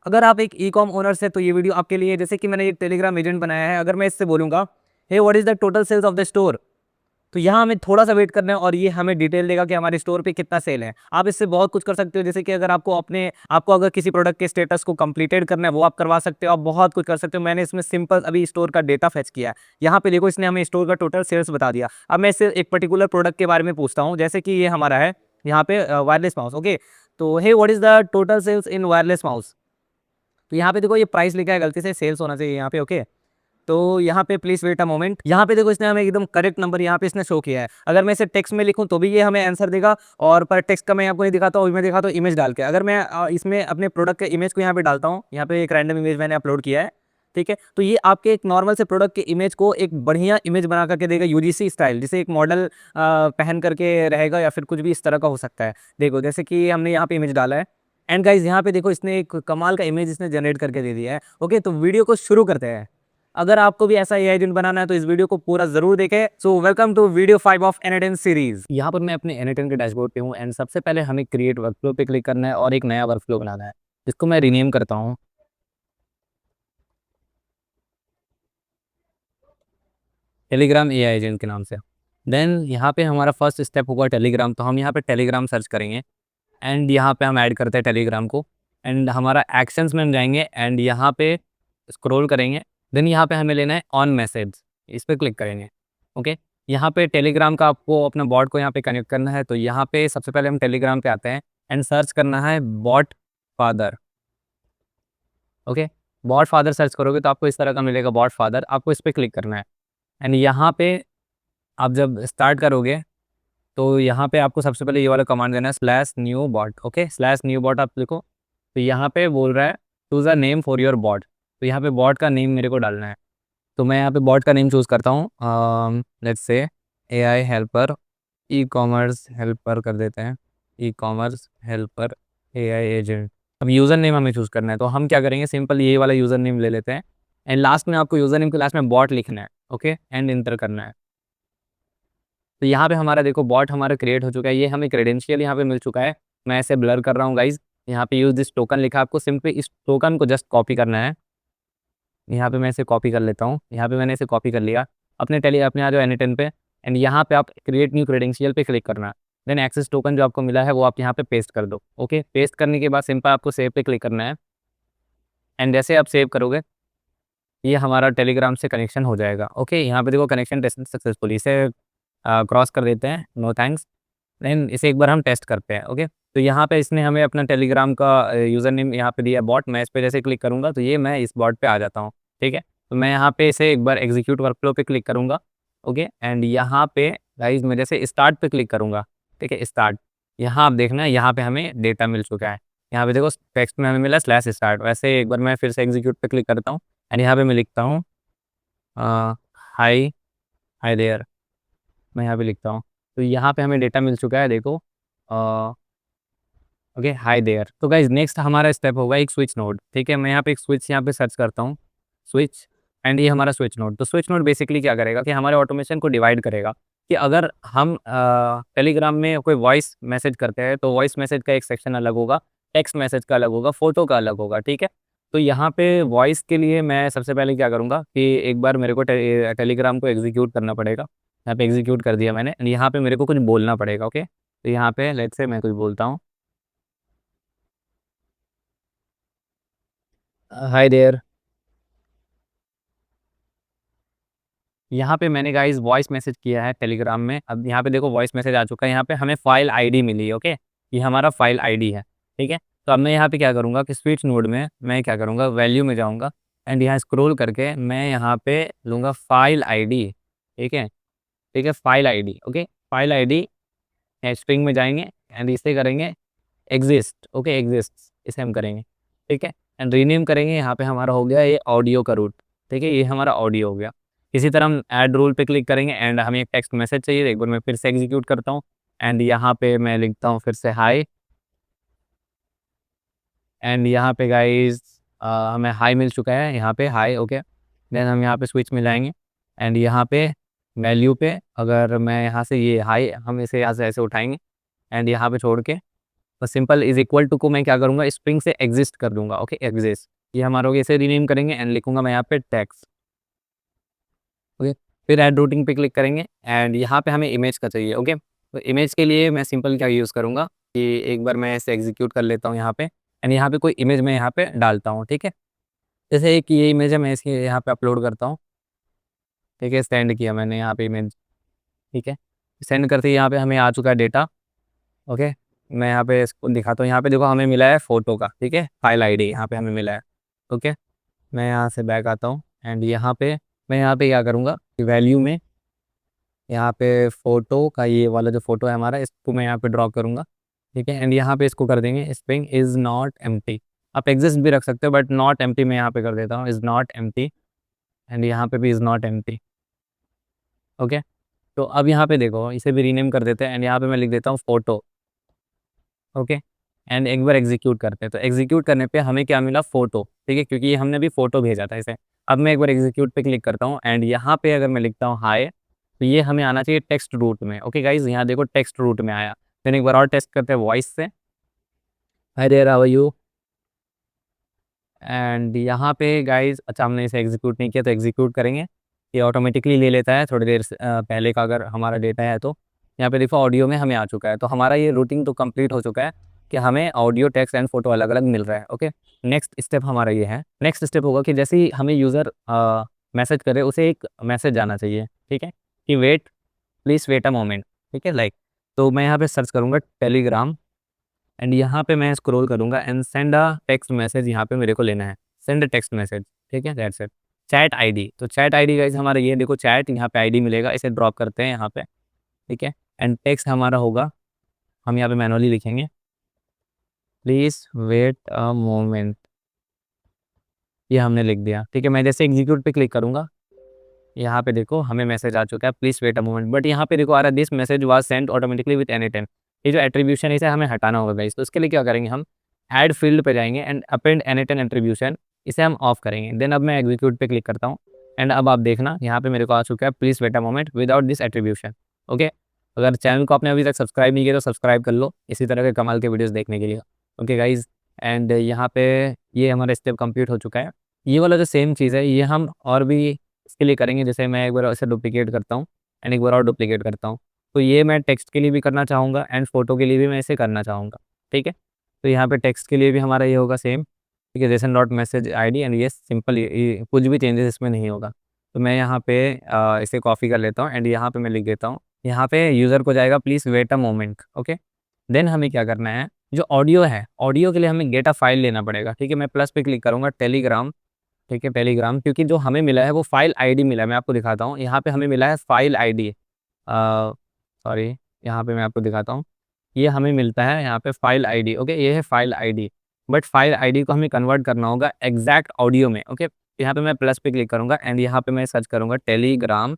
अगर आप एक ई-कॉम ओनर से, तो ये वीडियो आपके लिए है। जैसे कि मैंने एक टेलीग्राम एजेंट बनाया है, अगर मैं इससे बोलूँगा, hey what is the total sales of the store? तो यहाँ हमें थोड़ा-सा वेट करना है और ये हमें डिटेल देगा कि हमारे स्टोर पे कितना सेल है। आप इससे बहुत कुछ कर सकते हो, जैसे कि अगर आपको अगर किसी प्रोडक्ट के स्टेटस को कंप्लीटेड करना है, वो आप करवा सकते हो। आप बहुत कुछ कर सकते हो। मैंने इसमें सिंपल अभी स्टोर का डेटा फेच किया है। यहाँ पे देखो, इसने हमें स्टोर का टोटल सेल्स बता दिया। अब मैं इससे एक पर्टिकुलर प्रोडक्ट के बारे में पूछता हूँ, जैसे कि ये हमारा है यहाँ पे वायरलेस माउस, ओके। तो hey what is the total sales in wireless mouse? तो यहाँ पे देखो, ये प्राइस लिखा है, गलती से सेल्स होना चाहिए यहाँ पे, ओके। तो यहाँ पे प्लीज़ वेट अ मोमेंट। यहाँ पे देखो, इसने हमें एकदम करेक्ट नंबर यहाँ पे इसने शो किया है। अगर मैं इसे टेक्स्ट में लिखूँ तो भी ये हमें आंसर देगा, और पर टेक्स्ट का मैं आपको नहीं दिखाता हूँ, मैं दिखाता हूँ इमेज डाल के। अगर मैं इसमें अपने प्रोडक्ट के इमेज को यहाँ पे डालता हूँ, यहाँ पे एक रैंडम इमेज मैंने अपलोड किया है, ठीक है? तो ये आपके एक नॉर्मल से प्रोडक्ट के इमेज को एक बढ़िया इमेज बना करके देगा, यूजीसी स्टाइल, जिसे एक मॉडल पहन करके रहेगा, या फिर कुछ भी इस तरह का हो सकता है। देखो, जैसे कि हमने यहाँ पे इमेज डाला है, एंड गाइज़ यहाँ पे देखो, इसने एक कमाल का इमेज इसने जनरेट करके दे दिया है। ओके, तो वीडियो को शुरू करते हैं। अगर आपको भी ऐसा एआई एजेंट बनाना है, तो इस वीडियो को पूरा ज़रूर देखें। So welcome to video 5 of n8n series. यहाँ पर मैं अपने n8n के डैशबोर्ड पे हूँ, एंड सबसे पहले हमें क्रिएट वर्कफ्लो पे क्लिक करना है और एक नया वर्कफ्लो बनाना है, जिसको मैं रीनेम करता हूँ टेलीग्राम एआई एजेंट के नाम से। देन यहाँ पे हमारा फर्स्ट स्टेप होगा टेलीग्राम, तो हम यहाँ पे टेलीग्राम सर्च करेंगे, एंड यहाँ पे हम ऐड करते हैं टेलीग्राम को, एंड हमारा एक्शंस में हम जाएंगे, एंड यहाँ पे स्क्रॉल करेंगे। देन यहाँ पे हमें लेना है ऑन मैसेज, इस पर क्लिक करेंगे, ओके। यहाँ पे टेलीग्राम का आपको अपना बॉट को यहाँ पे कनेक्ट करना है, तो यहाँ पे सबसे पहले हम टेलीग्राम पे आते हैं, एंड सर्च करना है bot father, okay. Bot father search करोगे तो आपको इस तरह का मिलेगा, बॉट फादर, आपको इस पर क्लिक करना है। एंड यहाँ पे आप जब स्टार्ट करोगे, तो यहाँ पे आपको सबसे पहले ये वाला कमांड देना है, slash new bot, okay. Slash new bot आप लिखो, तो यहाँ पे बोल रहा है choose a name for your bot, तो यहाँ पे बॉट का नेम मेरे को डालना है। तो मैं यहाँ पे बॉट का नेम चूज़ करता हूँ, let's say AI helper, e commerce helper कर देते हैं, e commerce helper AI agent. अब यूज़र नेम हमें चूज़ करना है, तो हम क्या करेंगे, सिंपल ये वाला यूज़र नेम ले लेते हैं, एंड लास्ट में आपको यूज़र नेम के लास्ट में बॉट लिखना है, ओके, एंड इंटर करना है। तो यहाँ पे हमारा देखो बॉट हमारा क्रिएट हो चुका है, ये हमें क्रेडेंशियल यहाँ पे मिल चुका है। मैं इसे ब्लर कर रहा हूँ गाइज। यहाँ पे यूज़ दिस टोकन लिखा है, आपको सिंपली इस टोकन को जस्ट कॉपी करना है। यहाँ पे मैं इसे कॉपी कर लेता हूँ, यहाँ पे मैंने इसे कॉपी कर लिया। अपने आ जाओ n8n पे, एंड यहाँ पे आप क्रिएट न्यू क्रेडेंशियल पे क्लिक करना। देन एक्सेस टोकन जो आपको मिला है वो आप यहाँ पे पेस्ट कर दो, ओके। पेस्ट करने के बाद सिंपल आपको सेव पे क्लिक करना है, एंड जैसे आप सेव करोगे, ये हमारा टेलीग्राम से कनेक्शन हो जाएगा, ओके। यहाँ पे देखो कनेक्शन टेस्ट सक्सेसफुल, इसे क्रॉस कर देते हैं, नो थैंक्स। देन इसे एक बार हम टेस्ट करते हैं, ओके। तो यहाँ पे इसने हमें अपना टेलीग्राम का यूज़र नेम यहाँ पे दिया बॉट, मैं इस पे जैसे क्लिक करूँगा तो ये मैं इस बॉट पे आ जाता हूँ, ठीक है। तो मैं यहाँ पे इसे एक बार एग्जीक्यूट वर्कफ्लो पे क्लिक करूँगा, ओके। एंड यहाँ पे गाइस मैं जैसे स्टार्ट पे क्लिक करूँगा, ठीक है, स्टार्ट। यहाँ आप देखना, यहाँ पे हमें डेटा मिल चुका है। यहाँ पे देखो टेक्स्ट में हमें मिला स्लैश स्टार्ट। वैसे एक बार मैं फिर से एग्जीक्यूट पे क्लिक करता हूँ, एंड यहाँ पे मैं लिखता हूँ हाई हाई देयर, मैं यहाँ पे लिखता हूँ। तो यहाँ पे हमें डेटा मिल चुका है, देखो, ओके, हाय देयर। तो गाइज नेक्स्ट हमारा स्टेप होगा एक स्विच नोड, ठीक है। मैं यहाँ पे एक स्विच यहाँ पे सर्च करता हूँ, स्विच, एंड ये हमारा स्विच नोड। तो स्विच नोड बेसिकली क्या करेगा कि हमारे ऑटोमेशन को डिवाइड करेगा, कि अगर हम टेलीग्राम में कोई वॉइस मैसेज करते हैं, तो वॉइस मैसेज का एक सेक्शन अलग होगा, टेक्स्ट मैसेज का अलग होगा, फोटो का अलग होगा, ठीक है। तो यहाँ पे वॉइस के लिए मैं सबसे पहले क्या करूँगा कि एक बार मेरे को टेलीग्राम को एग्जीक्यूट करना पड़ेगा। यहाँ पे एग्जीक्यूट कर दिया मैंने, यहाँ पे मेरे को कुछ बोलना पड़ेगा, ओके। तो यहाँ पे लेट्स से मैं कुछ बोलता हूँ, हाय देयर। यहाँ पे मैंने गाइस वॉइस मैसेज किया है टेलीग्राम में। अब यहाँ पे देखो वॉइस मैसेज आ चुका है, यहाँ पे हमें फाइल आईडी मिली है, ओके। ये हमारा फाइल आईडी है, ठीक है। तो अब मैं यहाँ पे क्या करूँगा कि स्विच नोड में मैं क्या करूँगा, वैल्यू में जाऊँगा, एंड यहाँ स्क्रॉल करके मैं यहाँ पे लूँगा फाइल आईडी, ठीक है, ठीक है, file ID, okay. File ID string में जाएंगे, एंड इसे करेंगे एग्जिस्ट, ओके, एग्जिस्ट, इसे हम करेंगे, ठीक है। एंड रीनेम करेंगे, यहाँ पे हमारा हो गया ये ऑडियो का रूट, ठीक है, ये हमारा ऑडियो हो गया। इसी तरह हम ऐड रूल पे क्लिक करेंगे, एंड हमें एक टेक्स्ट मैसेज चाहिए, एक बार मैं फिर से एग्जीक्यूट करता हूँ, एंड यहाँ पे मैं लिखता हूँ फिर से हाई, एंड यहाँ पे गाइज हमें हाई मिल चुका है, यहाँ पे हाई, ओके। देन हम यहाँ पे स्विच मिलाएंगे, एंड यहाँ पे वैल्यू पे अगर मैं यहाँ से ये हाई, हम इसे यहाँ से ऐसे उठाएंगे, एंड यहाँ पे छोड़ के तो सिंपल इज इक्वल टू को मैं क्या करूँगा, स्ट्रिंग से एग्जिस्ट कर दूंगा। ओके, एग्जिस्ट ये हमारा होगा, इसे रीनेम करेंगे एंड लिखूंगा मैं यहाँ पे टेक्स्ट। ओके, फिर ऐड रूटिंग पे क्लिक करेंगे एंड यहाँ पे हमें इमेज का चाहिए। ओके, तो इमेज के लिए मैं सिंपल क्या यूज़ करूँगा कि एक बार मैं इसे एग्जीक्यूट कर लेता हूँ यहाँ पे, एंड यहाँ पे कोई इमेज मैं यहाँ पे डालता हूँ। ठीक है, जैसे एक ये इमेज है, मैं इसके यहाँ पे अपलोड करता हूँ। ठीक है, सेंड किया मैंने यहाँ पे इमेज। ठीक है, सेंड करते ही यहाँ पे हमें आ चुका है डेटा। ओके, मैं यहाँ पे इसको दिखाता हूँ। यहाँ पे देखो हमें मिला है फ़ोटो का, ठीक है, फाइल आईडी यहाँ पे हमें मिला है। ओके, मैं यहाँ से बैक आता हूँ एंड यहाँ पे मैं यहाँ पे क्या करूँगा कि वैल्यू में यहाँ पे फ़ोटो का ये वाला जो फ़ोटो है हमारा, इसको मैं यहाँ पे ड्रॉ करूँगा। ठीक है, एंड यहाँ पे इसको कर देंगे स्ट्रिंग इज़ नॉट एम्प्टी। आप एग्जिस्ट भी रख सकते हो बट नॉट एम्प्टी मैं यहाँ पे कर देता हूँ, इज़ नॉट एम्प्टी, एंड यहाँ पे भी इज़ नॉट एम्प्टी। ओके, तो अब यहाँ पे देखो इसे भी रीनेम कर देते हैं एंड यहाँ पे मैं लिख देता हूँ फ़ोटो। ओके, एंड एक बार एग्जीक्यूट करते हैं, तो एग्जीक्यूट करने पे हमें क्या मिला, फ़ोटो। ठीक है, क्योंकि हमने भी फ़ोटो भेजा था इसे। अब मैं एक बार एग्जीक्यूट पे क्लिक करता हूँ एंड यहाँ पे अगर मैं लिखता हूँ हाय, तो ये हमें आना चाहिए टेक्स्ट रूट में। ओके गाइज़, यहाँ देखो टेक्स्ट रूट में आया। देन एक बार और टेस्ट करते हैं वॉइस से, hi there how are you. And यहाँ पे गाइज़, अच्छा हमने इसे एग्जीक्यूट नहीं किया तो एग्जीक्यूट करेंगे। ये ऑटोमेटिकली ले लेता है थोड़ी देर से पहले का अगर हमारा डेटा है तो। यहाँ पे देखो ऑडियो में हमें आ चुका है, तो हमारा ये रूटिंग तो कंप्लीट हो चुका है कि हमें ऑडियो, टेक्स्ट एंड फोटो अलग-अलग मिल रहा है। ओके, नेक्स्ट स्टेप हमारा ये है। नेक्स्ट स्टेप होगा कि जैसे ही हमें यूज़र मैसेज करे, उसे एक मैसेज जाना चाहिए। ठीक है, कि wait, please wait a moment. ठीक है, लाइक, तो मैं यहाँ पे सर्च करूँगा टेलीग्राम एंड यहाँ पे मैं स्क्रॉल करूँगा and send a text message, यहाँ पे मेरे को लेना है, सेंड अ टेक्स्ट मैसेज। ठीक है, दैट्स इट। चैट आईडी, तो चैट आईडी गाइस हमारा ये देखो चैट, यहाँ पे आईडी मिलेगा, इसे ड्रॉप करते हैं यहाँ पे। ठीक है, एंड टेक्स्ट हमारा होगा, हम यहाँ पे मैनुअली लिखेंगे, प्लीज़ वेट अ मोमेंट। ये हमने लिख दिया। ठीक है, मैं जैसे एग्जीक्यूट पे क्लिक करूँगा, यहाँ पे देखो हमें मैसेज आ चुका है, please wait a moment, but यहाँ पे देखो आ रहा है this message was sent automatically with any time. ये जो एट्रीब्यूशन है इसे हमें हटाना होगा गाइस, तो इसके लिए क्या करेंगे, हम ऐड फील्ड पे जाएंगे and append any time attribution, इसे हम ऑफ करेंगे। देन अब मैं एग्जीक्यूट पे क्लिक करता हूँ एंड अब आप देखना यहाँ पे मेरे को आ चुका है please wait a moment without this attribution. Okay, अगर चैनल को आपने अभी तक सब्सक्राइब नहीं किया तो सब्सक्राइब कर लो इसी तरह के कमाल के वीडियोज़ देखने के लिए। ओके गाइज, एंड यहाँ पे ये हमारा स्टेप कंप्लीट हो चुका है। ये वाला जो सेम चीज़ है ये हम और भी इसके लिए करेंगे, जैसे मैं एक बार ऐसे डुप्लीकेट करता हूँ एंड एक बार और डुप्लीकेट करता हूँ, तो ये मैं टेक्स्ट के लिए भी करना चाहूँगा एंड फोटो के लिए भी मैं इसे करना चाहूँगा। ठीक है, तो यहाँ पे टेक्स्ट के लिए भी हमारा ये होगा सेम। ठीक है, जैसे डॉट मैसेज आईडी एंड ये सिंपल, ये कुछ भी चेंजेस इसमें नहीं होगा। तो मैं यहाँ पे इसे कॉपी कर लेता हूँ एंड यहाँ पे मैं लिख देता हूँ, यहाँ पे यूज़र को जाएगा please wait a moment. Okay, then हमें क्या करना है, जो ऑडियो है, ऑडियो के लिए हमें गेट अ फाइल लेना पड़ेगा। ठीक है, मैं प्लस पे क्लिक करूँगा, टेलीग्राम। ठीक है, टेलीग्राम, क्योंकि जो हमें मिला है वो फाइल आईडी मिला है, मैं आपको दिखाता हूँ। यहाँ पे हमें मिला है फाइल आईडी, सॉरी, यहाँ पे मैं आपको दिखाता हूँ। ये हमें मिलता है यहाँ पे फाइल आईडी। ओके, ये है file ID, but file ID को हमें कन्वर्ट करना होगा एग्जैक्ट ऑडियो में। ओके, यहाँ पे मैं प्लस पे क्लिक करूँगा एंड यहाँ पे मैं सर्च करूँगा टेलीग्राम।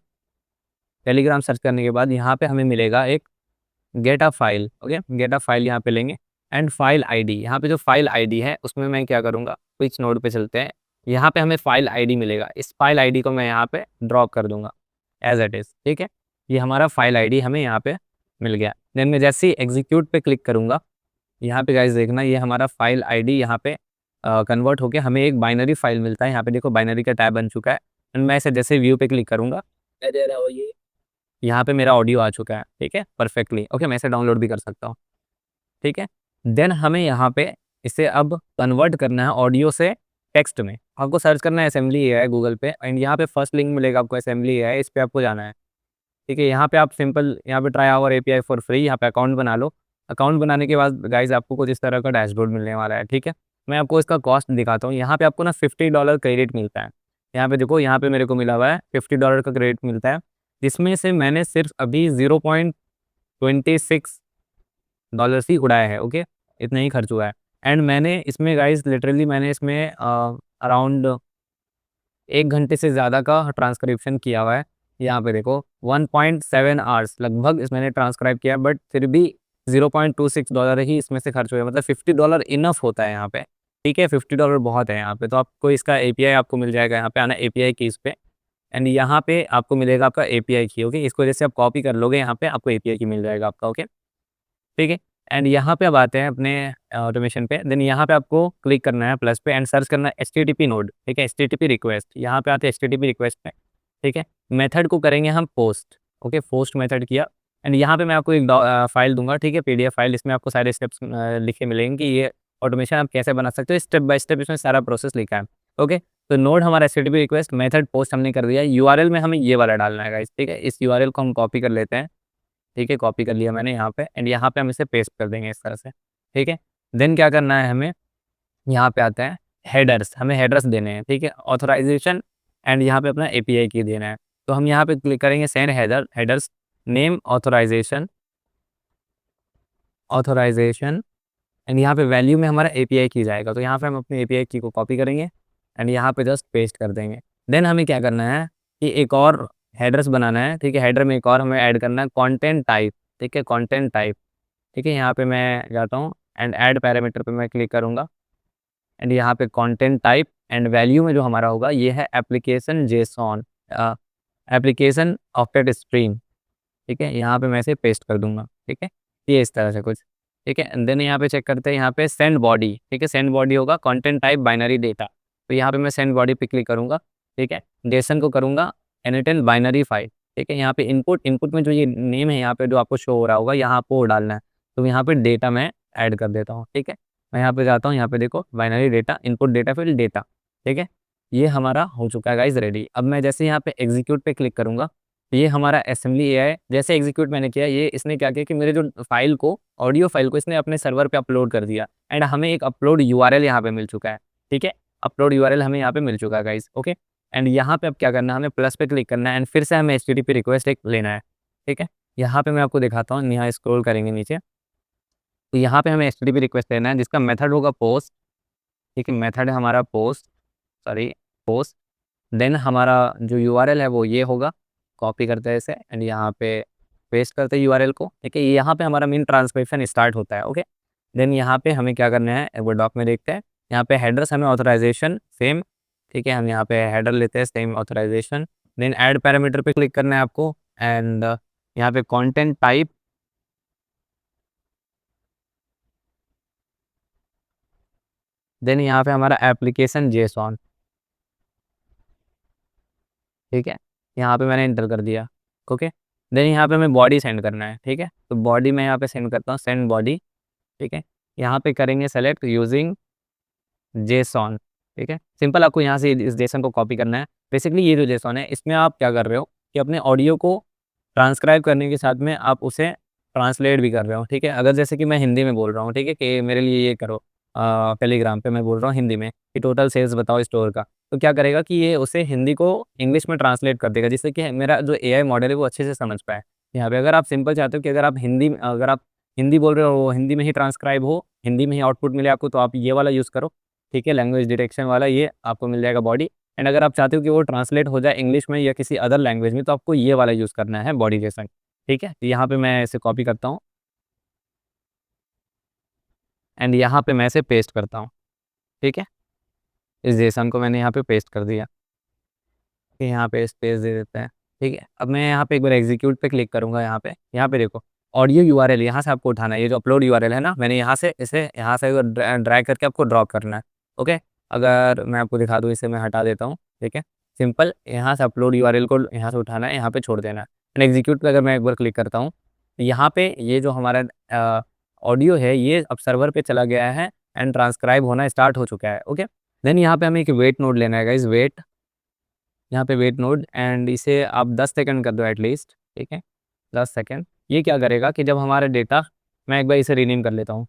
टेलीग्राम सर्च करने के बाद यहाँ पे हमें मिलेगा एक get a file. Okay, get a file यहाँ पे लेंगे एंड फाइल आईडी, यहाँ पे जो फाइल आईडी है उसमें मैं क्या करूँगा, क्विक नोड पे चलते हैं। यहाँ पे हमें फाइल आईडी मिलेगा, इस फाइल आईडी को मैं यहाँ पे ड्रॉप कर दूंगा एज इट इज़। ठीक है, ये हमारा फाइल आईडी हमें यहाँ पे मिल गया। देन मैं जैसे ही एग्जीक्यूट पे क्लिक करूँगा, यहाँ पे गाइस देखना, ये हमारा फाइल आईडी यहाँ पे कन्वर्ट होके हमें एक बाइनरी फाइल मिलता है। यहाँ पे देखो बाइनरी का टैब बन चुका है एंड मैं इसे जैसे व्यू पे क्लिक करूँगा, यहाँ पे मेरा ऑडियो आ चुका है। ठीक है, परफेक्टली। ओके, मैं इसे डाउनलोड भी कर सकता हूँ। ठीक है, देन हमें यहाँ पे इसे अब कन्वर्ट करना है ऑडियो से टेक्स्ट में। आपको सर्च करना है असेंबली एआई गूगल पे एंड यहाँ पे फर्स्ट लिंक मिलेगा आपको असेंबली एआई, इस पे आपको जाना है। ठीक है, यहाँ पे आप सिंपल यहाँ पे try our API for free, यहाँ पे अकाउंट बना लो। अकाउंट बनाने के बाद गाइज आपको कुछ इस तरह का डैशबोर्ड मिलने वाला है। ठीक है, मैं आपको इसका कॉस्ट दिखाता हूँ। यहाँ पे आपको ना $50 क्रेडिट मिलता है। यहाँ पे देखो, यहाँ पे मेरे को मिला हुआ है $50 का क्रेडिट मिलता है, जिसमें से मैंने सिर्फ अभी $0.26 ही उड़ाया है। ओके, इतना ही खर्च हुआ है एंड मैंने इसमें गाइज लिटरली मैंने इसमें अराउंड 1 घंटे से ज़्यादा का ट्रांसक्रिप्शन किया हुआ है। यहाँ पे देखो 1.7 आवर्स लगभग इस मैंने ट्रांसक्राइब किया, बट फिर भी $0.26 ही इसमें से खर्च हुए, मतलब $50 इनफ होता है यहाँ पे। ठीक है, $50 बहुत है यहाँ पे। तो आपको इसका एपीआई आपको मिल जाएगा, यहाँ पे आना एपीआई की इस पे एंड यहाँ पे आपको मिलेगा आपका एपीआई की। ओके, इसको जैसे आप कॉपी कर लोगे यहाँ पे आपको एपीआई की मिल जाएगा आपका। ओके, ठीक है, एंड यहाँ पे अब आते हैं अपने ऑटोमेशन पे। देन यहाँ पे आपको क्लिक करना है प्लस पे एंड सर्च करना है HTTP नोड, ठीक है, HTTP रिक्वेस्ट। यहाँ पे आते हैं HTTP रिक्वेस्ट पे, ठीक है। मेथड को करेंगे हम पोस्ट, ओके, पोस्ट मेथड किया। एंड यहाँ पे मैं आपको एक फाइल दूंगा, ठीक है, PDF फाइल। इसमें आपको सारे स्टेप्स लिखे मिलेंगे कि ये ऑटोमेशन आप कैसे बना सकते हो, स्टेप बाय स्टेप इसमें सारा प्रोसेस लिखा है, ओके। तो नोड हमारा HTTP रिक्वेस्ट, मेथड पोस्ट हमने कर दिया। URL में हमें ये वाला डालना है गाइस, ठीक है। इस URL को हम कॉपी कर लेते हैं, ठीक है, कॉपी कर लिया मैंने यहाँ पे। एंड यहाँ पे हम इसे पेस्ट कर देंगे इस तरह से, ठीक है। देन क्या करना है हमें, यहाँ पे आता है हेडर्स, हमें हेडर्स देने हैं, ठीक है, ऑथराइजेशन एंड यहाँ पे अपना API की देना है। तो हम यहाँ पे क्लिक करेंगे send headers name authorisation and यहाँ पे वैल्यू में हमारा API की जाएगा। तो यहाँ पे हम अपनी API की को कॉपी करेंगे एंड यहाँ पे जस्ट पेस्ट कर देंगे। देन हमें क्या करना है कि एक और हेडर्स बनाना है, ठीक है। हेडर में एक और हमें ऐड करना है कंटेंट टाइप, ठीक है, कंटेंट टाइप, ठीक है। यहाँ पे मैं जाता हूँ एंड ऐड पैरामीटर पे मैं क्लिक करूँगा एंड यहाँ पे कंटेंट टाइप एंड वैल्यू में जो हमारा होगा ये है application JSON, application object stream, ठीक है। यहाँ पे मैं इसे पेस्ट कर दूंगा, ठीक है, ये इस तरह से कुछ, ठीक है। एंड देन यहाँ पे चेक करते हैं, यहाँ पे सेंड बॉडी, ठीक है, सेंड बॉडी होगा कंटेंट टाइप बाइनरी डेटा। तो यहाँ पे मैं सेंड बॉडी पे क्लिक करूँगा, ठीक है। जेसन को करूँगा एनिटन बाइनरी फाइल, ठीक है। यहाँ पे इनपुट में जो ये नेम है यहाँ पे जो आपको शो हो रहा होगा, यहाँ आपको डालना है। तो यहाँ पे डेटा मैं ऐड कर देता हूँ, ठीक है। मैं यहाँ पे जाता हूँ, यहाँ पे देखो बाइनरी डेटा, इनपुट डेटा फिर डेटा, ठीक है। ये हमारा हो चुका है गाइज रेडी। अब मैं जैसे यहाँ पे एग्जीक्यूट पे क्लिक करूँगा, ये हमारा असेंबली AI जैसे एग्जीक्यूट मैंने किया, ये इसने क्या किया कि मेरे जो फाइल को, ऑडियो फाइल को इसने अपने सर्वर पे अपलोड कर दिया एंड हमें एक अपलोड URL यहाँ पे मिल चुका है, ठीक है। अपलोड URL हमें यहाँ पे मिल चुका है गाइज, ओके। एंड यहाँ पे अब क्या करना है, हमें प्लस पे क्लिक करना है एंड फिर से हमें HTTP रिक्वेस्ट एक लेना है, ठीक है। यहाँ पे मैं आपको दिखाता हूँ, यहाँ स्क्रॉल करेंगे नीचे, तो यहाँ पे हमें HTTP रिक्वेस्ट लेना है जिसका मेथड होगा पोस्ट, ठीक है। मेथड है हमारा पोस्ट, सॉरी, पोस्ट। देन हमारा जो URL है वो ये होगा, कॉपी करते हैं इसे एंड यहाँ पे पेस्ट करते हैं URL को, ठीक है। यहाँ पे हमारा मेन ट्रांसक्रिप्शन स्टार्ट होता है, ओके। देन यहाँ पे हमें क्या करना है, वो डॉक में देखते हैं। यहाँ पे हेडर्स हमें ऑथराइजेशन सेम, ठीक है, हम यहाँ पे हेडर लेते हैं same authorisation. Then add parameter पे क्लिक करना है आपको एंड यहाँ पे कंटेंट टाइप, देन यहाँ पे हमारा एप्लीकेशन जेसॉन, ठीक है। यहाँ पे मैंने इंटर कर दिया, ओके। देन यहाँ पे हमें बॉडी सेंड करना है, ठीक है। तो बॉडी मैं यहाँ पे सेंड करता हूँ, सेंड बॉडी, ठीक है। यहाँ पे करेंगे सेलेक्ट यूजिंग जेसॉन, ठीक है। सिंपल आपको यहाँ से इस जेसन को कॉपी करना है। बेसिकली ये जो जेसॉन है इसमें आप क्या कर रहे हो कि अपने ऑडियो को ट्रांसक्राइब करने के साथ में आप उसे ट्रांसलेट भी कर रहे हो, ठीक है। अगर जैसे कि मैं हिंदी में बोल रहा हूँ, ठीक है, कि मेरे लिए ये करो, टेलीग्राम पे मैं बोल रहा हूँ हिंदी में कि टोटल सेल्स बताओ स्टोर का, तो क्या करेगा कि ये उसे हिंदी को इंग्लिश में ट्रांसलेट कर देगा, जिससे कि मेरा जो AI मॉडल है वो अच्छे से समझ पाए। यहाँ पे अगर आप सिंपल चाहते हो कि अगर आप हिंदी बोल रहे हो, हिंदी में ही ट्रांसक्राइब हो, हिंदी में ही आउटपुट मिले आपको, तो आप ये वाला यूज़ करो, ठीक है, लैंग्वेज डिटेक्शन वाला, ये आपको मिल जाएगा बॉडी। एंड अगर आप चाहते हो कि वो ट्रांसलेट हो जाए इंग्लिश में या किसी अदर लैंग्वेज में, तो आपको ये वाला यूज़ करना है बॉडी जेसन, ठीक है। तो यहाँ पे मैं इसे कॉपी करता हूँ एंड यहाँ पे मैं इसे पेस्ट करता हूँ, ठीक है। इस जेसन को मैंने यहाँ पे पेस्ट कर दिया, कि यहाँ पे स्पेस दे देते हैं, ठीक है। अब मैं यहाँ पे एक बार एग्जीक्यूट पे क्लिक करूँगा, यहाँ पे देखो ऑडियो URL यहाँ से आपको उठाना है, ये जो अपलोड URL है ना, मैंने यहाँ से इसे यहाँ से ड्रैग करके आपको ड्रॉप करना है, ओके। अगर मैं आपको दिखा दूँ, इसे मैं हटा देता हूँ, ठीक है। सिंपल यहाँ से अपलोड URL को यहाँ से उठाना है, यहाँ पे छोड़ देना है। एंड एग्जीक्यूट पे अगर मैं एक बार क्लिक करता हूँ, यहाँ पे ये जो हमारा ऑडियो है ये अब सर्वर पे चला गया है एंड ट्रांसक्राइब होना स्टार्ट हो चुका है, ओके। देन यहाँ पे हमें एक वेट नोड लेना है गाइस, वेट, यहाँ पे वेट नोड एंड इसे आप 10 सेकंड कर दो एटलीस्ट, ठीक है, 10 सेकंड। ये क्या करेगा कि जब हमारा डेटा, मैं एक बार इसे रीनेम कर लेता हूँ।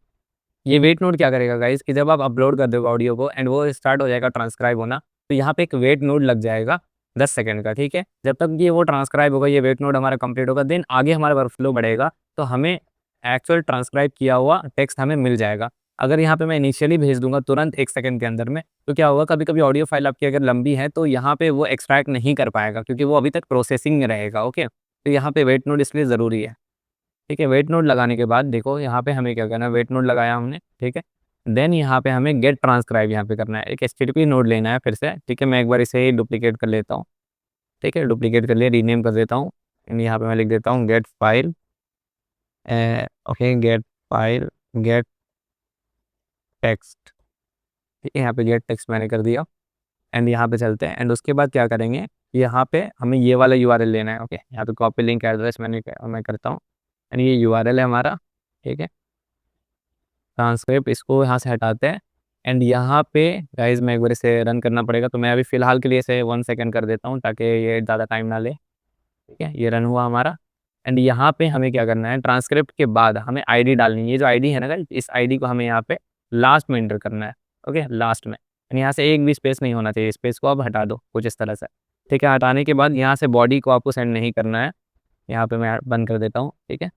ये वेट नोड क्या करेगा गाइस कि जब आप अपलोड कर दोगे ऑडियो को एंड वो स्टार्ट हो जाएगा ट्रांसक्राइब होना, तो यहाँ पे एक वेट नोड लग जाएगा 10 सेकंड का, ठीक है। जब तक ये वो ट्रांसक्राइब होगा, ये वेट नोड हमारा कंप्लीट होगा, देन आगे हमारा वर्कफ्लो बढ़ेगा, तो हमें एक्चुअल ट्रांसक्राइब किया हुआ टेक्स्ट हमें मिल जाएगा। अगर यहाँ पे मैं इनिशियली भेज दूंगा तुरंत 1 सेकंड के अंदर में, तो क्या होगा, कभी कभी ऑडियो फाइल आपकी अगर लंबी है तो यहाँ पे वो एक्सट्रैक्ट नहीं कर पाएगा, क्योंकि वो अभी तक प्रोसेसिंग में रहेगा, ओके। तो यहाँ पे वेट नोड इसलिए ज़रूरी है, ठीक है। वेट नोड लगाने के बाद देखो यहाँ पे हमें क्या करना है, वेट नोड लगाया हमने, ठीक है। देन यहाँ पे हमें गेट ट्रांसक्राइब यहाँ पे करना है, एक HTTP नोड लेना है फिर से, ठीक है। मैं एक बार इसे डुप्लीकेट कर लेता हूँ, ठीक है, डुप्लीकेट कर लिया, रीनेम कर देता हूँ। यहाँ पे मैं लिख देता हूँ get file, okay, get file get text, ठीक है, यहाँ पे गेट टेक्स्ट मैंने कर दिया एंड यहाँ पे चलते हैं। एंड उसके बाद क्या करेंगे, यहाँ पे हमें ये वाला यूआरएल लेना है। ओके, यहाँ पे कॉपी लिंक एड्रेस मैं करता हूँ एंड ये यूआरएल है हमारा, ठीक है। ट्रांसक्रिप्ट इसको यहाँ से हटाते हैं एंड यहाँ पे गाइज मैं एक बार इसे रन करना पड़ेगा, तो मैं अभी फ़िलहाल के लिए इसे 1 सेकंड कर देता हूँ ताकि ये ज़्यादा टाइम ना ले, ठीक है। ये रन हुआ हमारा एंड यहाँ पे हमें क्या करना है, ट्रांसक्रिप्ट के बाद हमें आईडी डालनी है। ये जो आईडी है ना गाइज, इस आईडी को हमें यहाँ पे लास्ट में एंटर करना है। ओके, लास्ट में, एंड यहाँ से एक भी स्पेस नहीं होना चाहिए, स्पेस को आप हटा दो कुछ इस तरह से, ठीक है। हटाने के बाद यहाँ से बॉडी को आपको सेंड नहीं करना है, यहाँ पे मैं बंद कर देता हूँ, ठीक है।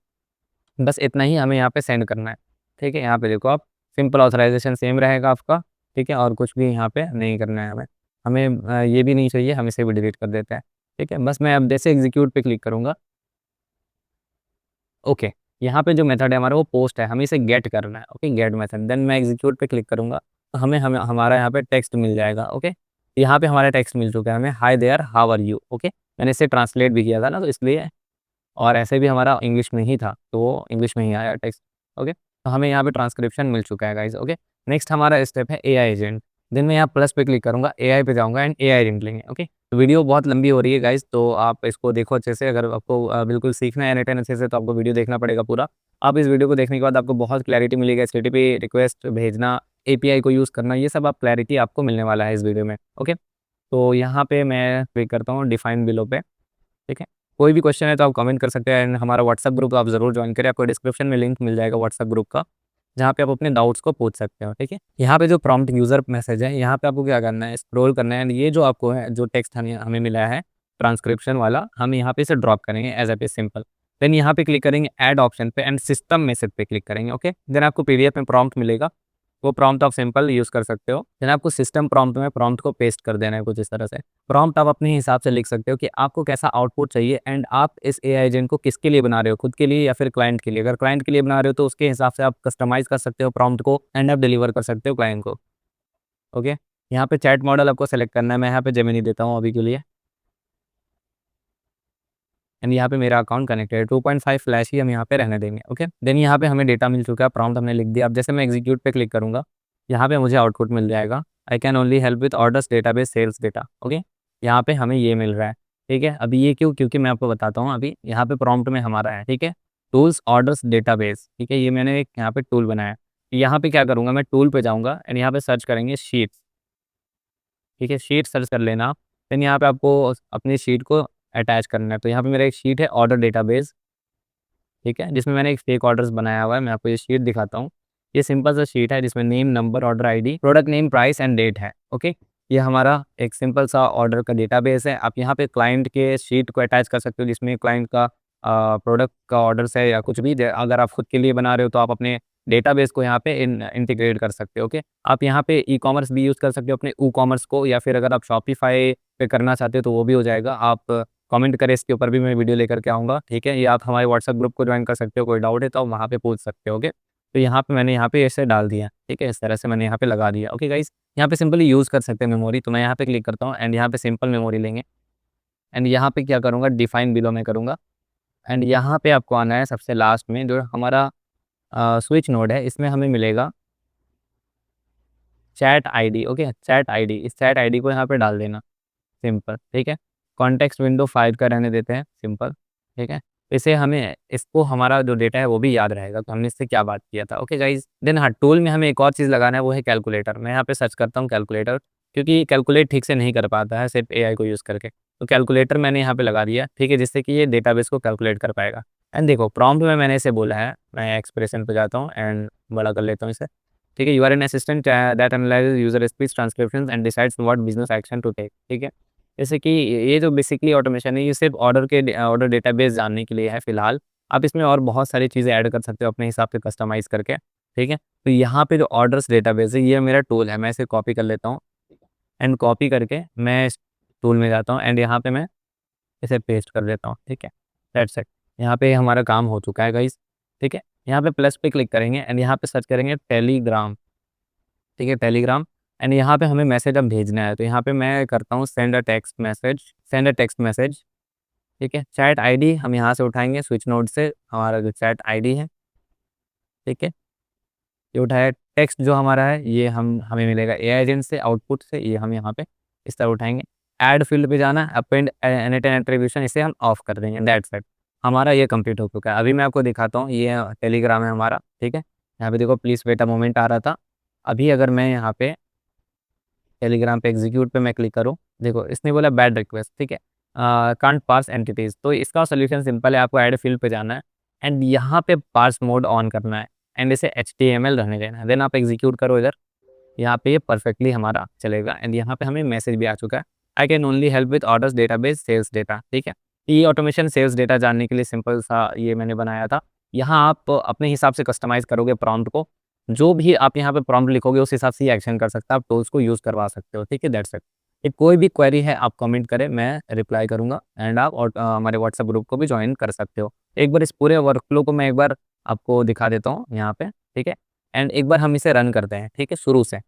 बस इतना ही हमें यहाँ पे सेंड करना है, ठीक है। यहाँ पे देखो आप, सिंपल ऑथराइजेशन सेम रहेगा आपका, ठीक है, और कुछ भी यहाँ पे नहीं करना है हमें। हमें ये भी नहीं चाहिए, हम इसे भी डिलीट कर देते हैं, ठीक है। बस मैं अब जैसे एग्जीक्यूट पे क्लिक करूँगा, ओके, यहाँ पे जो मेथड है हमारा वो पोस्ट है, हमें इसे गेट करना है। ओके, गेट मेथड, देन मैं एग्जीक्यूट पे क्लिक करूँगा तो हमें हमारा यहाँ पे टेक्स्ट मिल जाएगा। ओके, यहाँ पे हमारा टेक्स्ट मिल चुका है हमें, hi there how are you. Okay, मैंने इसे ट्रांसलेट भी किया था ना, तो इसलिए, और ऐसे भी हमारा इंग्लिश में ही था तो वो इंग्लिश में ही आया टेक्स्ट। ओके, तो हमें यहाँ पे ट्रांसक्रिप्शन मिल चुका है गाइज। ओके, नेक्स्ट हमारा स्टेप है एआई एजेंट। देन मैं यहाँ प्लस पे क्लिक करूँगा, एआई पे जाऊँगा एंड एआई एजेंट लेंगे। ओके, तो वीडियो बहुत लंबी हो रही है गाइज, तो आप इसको देखो अच्छे से। अगर आपको बिल्कुल सीखना है एन अच्छे से, तो आपको वीडियो देखना पड़ेगा पूरा। आप इस वीडियो को देखने के बाद आपको बहुत क्लैरिटी मिलेगी, एचटीटीपी रिक्वेस्ट भेजना, एपीआई को यूज़ करना, ये सब आप क्लैरिटी आपको मिलने वाला है इस वीडियो में। ओके, तो यहाँ पे मैं क्लिक करता हूँ डिफाइन बिलो पे, ठीक है। कोई भी क्वेश्चन है तो आप कमेंट कर सकते हैं एंड हमारा व्हाट्सएप ग्रुप आप ज़रूर ज्वाइन करें, आपको डिस्क्रिप्शन में लिंक मिल जाएगा व्हाट्सएप ग्रुप का, जहाँ पे आप अपने डाउट्स को पूछ सकते हो, ठीक है। यहाँ पे जो प्रॉम्प्ट यूज़र मैसेज है, यहाँ पे आपको क्या करना है, स्क्रॉल करना है एंड ये जो आपको है, जो टेक्स्ट हमें मिला है ट्रांसक्रिप्शन वाला, हम यहाँ पे इसे ड्रॉप करेंगे एज ए सिंपल। देन यहाँ पे क्लिक करेंगे ऐड ऑप्शन पे एंड सिस्टम मैसेज पे क्लिक करेंगे। ओके, देन आपको पीडीएफ में प्रॉम्प्ट मिलेगा, वो प्रॉम्प्ट आप सिंपल यूज़ कर सकते हो। देन आपको सिस्टम प्रॉम्प्ट में प्रॉम्प्ट को पेस्ट कर देना है कुछ इस तरह से। प्रॉम्प्ट आप अपने हिसाब से लिख सकते हो कि आपको कैसा आउटपुट चाहिए एंड आप इस एआई एजेंट को किसके लिए बना रहे हो, खुद के लिए या फिर क्लाइंट के लिए। अगर क्लाइंट के लिए बना रहे हो तो उसके हिसाब से आप कस्टमाइज़ कर सकते हो प्रॉम्प्ट को एंड आप डिलीवर कर सकते हो क्लाइंट को। ओके, यहाँ पे चैट मॉडल आपको सेलेक्ट करना है, मैं यहाँ पे जेमिनी देता हूँ अभी के लिए एंड यहाँ पे मेरा अकाउंट कनेक्टेड है, 2.5 फ्लैश ही हम यहाँ पे रहने देंगे। ओके, देन यहाँ पे हमें डेटा मिल चुका है, प्रॉम्प्ट हमने लिख दिया। अब जैसे मैं एग्जीक्यूट पे क्लिक करूँगा, यहाँ पे मुझे आउटपुट मिल जाएगा, I can only help with orders database sales data. Okay, यहाँ पे हमें ये मिल रहा है, ठीक है। अभी ये क्यों, क्योंकि मैं आपको बताता हूँ, अभी यहाँ पे प्रॉम्प्ट में हमारा है, ठीक है, टूल्स ऑर्डर्स डेटाबेस, ठीक है। ये मैंने एक यहाँ पे टूल बनाया है, यहाँ पे क्या करूँगा, मैं टूल पे जाऊँगा एंड यहाँ पे सर्च करेंगे शीट्स, ठीक है। शीट सर्च कर लेना, देन यहाँ पे आपको अपनी शीट को अटैच करना है। तो यहाँ पे मेरा एक शीट है ऑर्डर डेटाबेस, ठीक है, जिसमें मैंने एक फेक ऑर्डर्स बनाया हुआ है। मैं आपको ये शीट दिखाता हूँ। ये सिंपल सा शीट है जिसमें name, number, order ID, product name, price and date है। ओके, ये हमारा एक सिंपल सा ऑर्डर का डेटाबेस है। आप यहाँ पे क्लाइंट के शीट को अटैच कर सकते हो जिसमें क्लाइंट का प्रोडक्ट का ऑर्डर्स है या कुछ भी। अगर आप खुद के लिए बना रहे हो तो आप अपने डेटाबेस को यहाँ पे इंटीग्रेट कर सकते हो। ओके, आप यहाँ पे ई कॉमर्स भी यूज़ कर सकते हो अपने ई कॉमर्स को, या फिर अगर आप शॉपिफाई पे करना चाहते हो तो वो भी हो जाएगा। आप कमेंट करें, इसके ऊपर भी मैं वीडियो लेकर के आऊँगा, ठीक है। या आप हमारे व्हाट्सएप ग्रुप को ज्वाइन कर सकते हो, कोई डाउट है तो आप वहाँ पे पूछ सकते हो। ओके, तो यहाँ पे मैंने यहाँ पे ऐसे डाल दिया, ठीक है, इस तरह से मैंने यहाँ पे लगा दिया। ओके गाइस, यहाँ पे सिंपली यूज़ कर सकते हैं मेमोरी, तो मैं यहाँ पे क्लिक करता हूँ एंड यहाँ पे सिंपल मेमोरी लेंगे एंड यहाँ पे क्या करूँगा, डिफाइन बिलो में करूँगा एंड यहाँ पे आपको आना है सबसे लास्ट में, जो हमारा स्विच नोड है, इसमें हमें मिलेगा chat ID. Okay, chat ID, इस चैट आईडी को यहाँ पे डाल देना, सिंपल, ठीक है। कॉन्टेक्स्ट विंडो 5 का रहने देते हैं, सिंपल, ठीक है। इसे हमें, इसको हमारा जो डेटा है वो भी याद रहेगा तो हमने इससे क्या बात किया था। ओके गाइज, देन हाँ, टूल में हमें एक और चीज़ लगाना है, वो है कैलकुलेटर। मैं यहाँ पे सर्च करता हूँ कैलकुलेटर, क्योंकि कैलकुलेट ठीक से नहीं कर पाता है सिर्फ एआई को यूज़ करके, तो कैलकुलेटर मैंने यहाँ पे लगा दिया, ठीक है, जिससे कि ये डेटाबेस को कैलकुलेट कर पाएगा। एंड देखो प्रॉम्प्ट में मैंने इसे बोला है, मैं एक्सप्रेशन पे जाता हूँ एंड बड़ा कर लेता हूँ इसे, ठीक है। You are an assistant that analyses user speech transcriptions and decides what business action to take, ठीक है। जैसे कि ये जो बेसिकली ऑटोमेशन है, ये सिर्फ ऑर्डर डेटाबेस जानने के लिए है फ़िलहाल। आप इसमें और बहुत सारी चीज़ें ऐड कर सकते हो अपने हिसाब से कस्टमाइज़ करके, ठीक है। तो यहाँ पे जो ऑर्डर्स डेटाबेस है, ये मेरा टूल है, मैं इसे कॉपी कर लेता हूँ एंड कॉपी करके मैं इस टूल में जाता हूँ एंड यहाँ पे मैं इसे पेस्ट कर देता हूँ, ठीक है। दैट्स इट, यहाँ पे हमारा काम हो चुका है गाइस, ठीक है। यहाँ पे प्लस पे क्लिक करेंगे एंड यहाँ पे सर्च करेंगे टेलीग्राम, ठीक है, टेलीग्राम एंड यहाँ पे हमें मैसेज अब भेजना है, तो यहाँ पे मैं करता हूँ send a text message, send a text message, ठीक है। चैट आईडी हम यहाँ से उठाएंगे स्विच नोड से, हमारा जो चैट आईडी है, ठीक है, ये उठाया। टेक्स्ट जो हमारा है ये हमें मिलेगा एआई एजेंट से, आउटपुट से, ये हम यहाँ पे इस तरह उठाएंगे। ऐड फील्ड पे जाना, अपेंड एनिटेन एट्रीब्यूशन, इसे हम ऑफ कर देंगे। दैट्स इट, हमारा ये कंप्लीट हो चुका है। अभी मैं आपको दिखाता हूँ, ये टेलीग्राम है हमारा, ठीक है। यहाँ पे देखो प्लीज़ वेट अ मोमेंट आ रहा था। अभी अगर मैं यहाँ पे टेलीग्राम पे एग्जीक्यूट पे मैं क्लिक करूँ, देखो इसने बोला बैड रिक्वेस्ट, ठीक है, कांट पार्स एंटिटीज। तो इसका सोल्यूशन सिंपल है, आपको ऐड फील्ड पे जाना है एंड यहाँ पे पार्स मोड ऑन करना है एंड इसे HTML रहने देना है। देन आप एग्जीक्यूट करो इधर, यहाँ पे ये परफेक्टली हमारा चलेगा एंड यहाँ पे हमें मैसेज भी आ चुका है, I can only help with orders database sales data, ठीक है। ये ऑटोमेशन सेल्स डेटा जानने के लिए सिंपल सा ये मैंने बनाया था। यहाँ आप अपने हिसाब से कस्टमाइज़ करोगे प्रॉम्प्ट को, जो भी आप यहाँ पे प्रॉम्प्ट लिखोगे उस हिसाब से ये एक्शन कर सकता है, आप टूल्स को यूज़ करवा सकते हो, ठीक है। That's it. ये कोई भी क्वेरी है आप कमेंट करें, मैं रिप्लाई करूँगा एंड आप हमारे व्हाट्सएप ग्रुप को भी ज्वाइन कर सकते हो। एक बार इस पूरे वर्कफ्लो को मैं एक बार आपको दिखा देता हूँ यहाँ पे, ठीक है। एंड एक बार हम इसे रन करते हैं, ठीक है, शुरू से।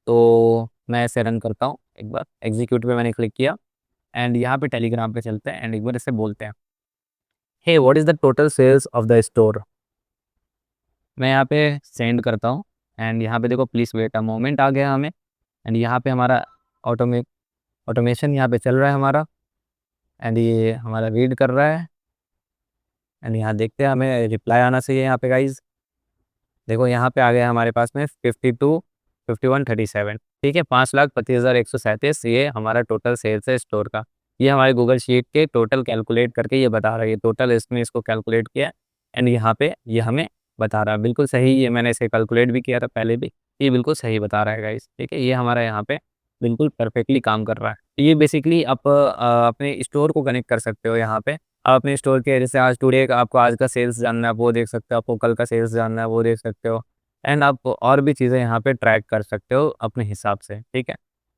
तो मैं इसे रन करता हूँ, एक बार एग्जीक्यूट पे मैंने क्लिक किया एंड यहाँ पे टेलीग्राम पे चलते हैं एंड एक बार इसे बोलते हैं, hey what is the total sales of the store. मैं यहाँ पे सेंड करता हूँ एंड यहाँ पे देखो प्लीज़ वेट अ मोमेंट आ गया हमें एंड यहाँ पे हमारा ऑटोमेशन यहाँ पे चल रहा है हमारा एंड ये हमारा रीड कर रहा है एंड यहाँ देखते हैं, हमें रिप्लाई आना चाहिए यहाँ पे गाइज। देखो यहाँ पे आ गया हमारे पास में 52 51 37, ठीक है, 5,25,137, ये हमारा टोटल सेल्स है स्टोर का। ये हमारे गूगल शीट के टोटल कैलकुलेट करके ये बता रहा है, ये टोटल इसने इसको कैलकुलेट किया एंड यहाँ पे ये हमें बता रहा है बिल्कुल सही। ये मैंने इसे कैलकुलेट भी किया था पहले भी, ये बिल्कुल सही बता रहा है गाइस, ठीक है। ये हमारा यहाँ पे बिल्कुल परफेक्टली काम कर रहा है। तो ये बेसिकली आप अपने स्टोर को कनेक्ट कर सकते हो यहाँ पे। आप अपने स्टोर के जैसे आज टुडे का आपको आज का सेल्स जानना है वो देख सकते हो, आपको कल का सेल्स जानना है वो देख सकते हो एंड आप और भी चीज़ें यहाँ पे ट्रैक कर सकते हो अपने हिसाब से, ठीक है।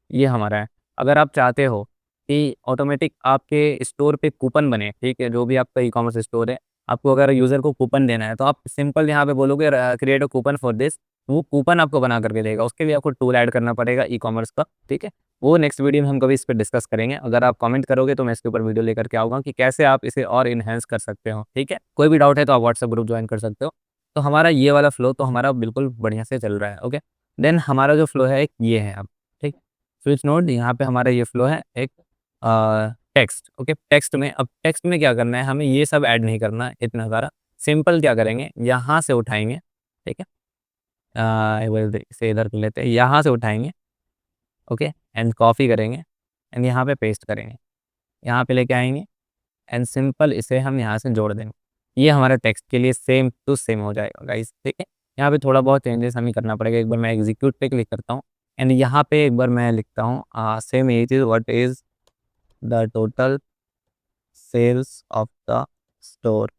ये हमारा है। अगर आप चाहते हो कि ऑटोमेटिक आपके स्टोर पे कूपन बने, ठीक है, जो भी आपका ई कॉमर्स स्टोर है, आपको अगर यूज़र को कूपन देना है तो आप सिंपल यहाँ पे बोलोगे create a coupon for this, वो कूपन आपको बना करके देगा। उसके लिए आपको टूल ऐड करना पड़ेगा ई कॉमर्स का, ठीक है। वो नेक्स्ट वीडियो में हम कभी इस पे डिस्कस करेंगे। अगर आप कमेंट करोगे तो मैं इसके ऊपर वीडियो लेकर के आऊँगा कि कैसे आप इसे और इन्हेंस कर सकते हो, ठीक है। कोई भी डाउट है तो आप व्हाट्सएप ग्रुप ज्वाइन कर सकते हो। तो हमारा ये वाला फ्लो तो हमारा बिल्कुल बढ़िया से चल रहा है, ओके। देन हमारा जो फ्लो है एक ये है अब, ठीक। स्विच नोड, यहाँ पे हमारा ये फ्लो है एक टेक्स्ट, ओके। टेक्स्ट में अब टेक्स्ट में क्या करना है, हमें ये सब ऐड नहीं करना है इतना सारा। सिंपल क्या करेंगे, यहाँ से उठाएंगे, ठीक है, एक बार इसे इधर कर लेते हैं, यहाँ से उठाएंगे, ओके, एंड कॉपी करेंगे एंड यहाँ पे पेस्ट करेंगे, यहाँ पे लेके आएंगे एंड सिंपल इसे हम यहाँ से जोड़ देंगे। ये हमारा टेक्स्ट के लिए सेम टू सेम हो जाएगा गाइस, ठीक है। यहाँ पे थोड़ा बहुत चेंजेस हमें करना पड़ेगा। एक बार मैं एग्जीक्यूट पे क्लिक करता हूँ एंड यहाँ पे एक बार मैं लिखता हूँ same as is what is the total sales of the store,